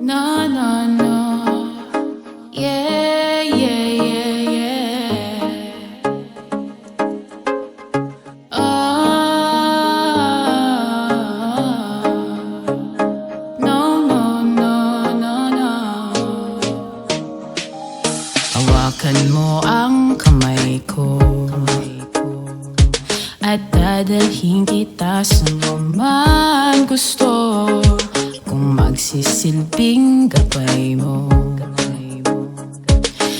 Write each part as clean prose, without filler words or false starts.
No, no, no. Yeah, yeah, yeah, yeah. Oh, no, no, no, no, no. Hawakan mo ang kamay ko at dadalhin kita sa man gusto kung magsisilbing gabay mo.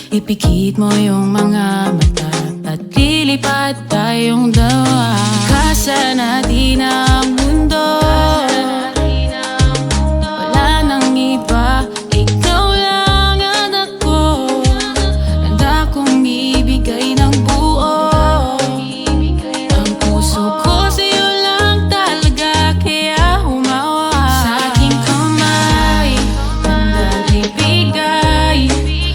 Ipikit mo yung mga mata at lilipad tayong dalawa. Kasa natin ang mundo, wala nang iba, ikaw lang at ako. Handa kong ibigay ng buo ang puso ko sa'yo lang talaga, kaya humawa sa aking kamay. Handang ibigay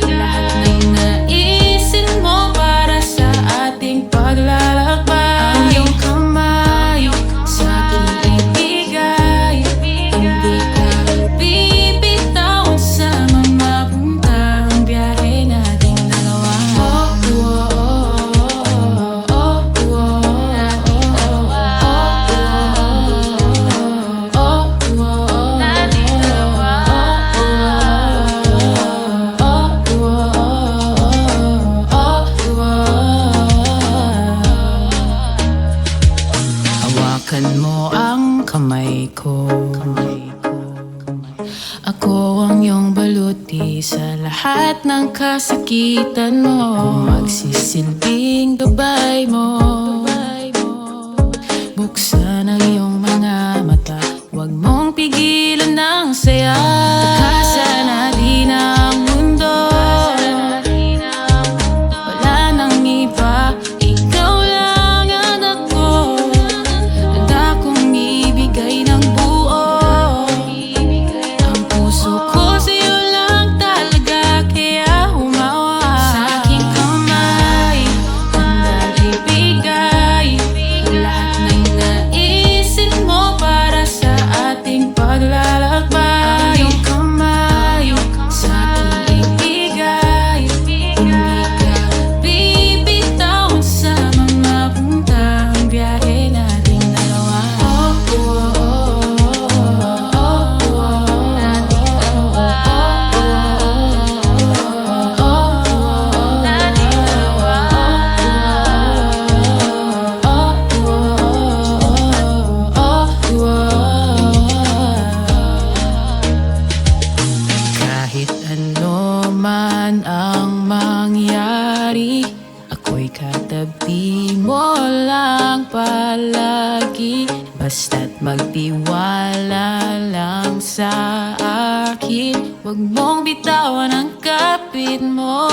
lahat ng naisin mo para sa ating paglalakbay. Ang iyong kamay sa aking ibigay, hindi ka bibitawan sa mapuntang biyahe nating dalawa. Hawakan mo ang kamay ko. Ako ang iyong baluti sa lahat ng kasakitan mo. Magsisilbing gabay mo. Buksan ang iyong mga mata, huwag mong pigilan ng saya. Kasa natin ang mundo, wala nang iba, ikaw lang at ako. Handa kong ibigay ng buo ang puso ko sa'yo lang talaga, kaya humawa sa aking kamay. Handang ibigay lahat ng naisin mo para sa ating paglalakbay. Iyong kamay sa aking ibigay, hindi ka bibitawan sa mga puntang biyahe nating dalawa. Kahit ano man ang mangyari, ako'y katabi mo lang palagi. Basta't magtiwala lang sa akin, huwag mong bitawan ang kapit mo.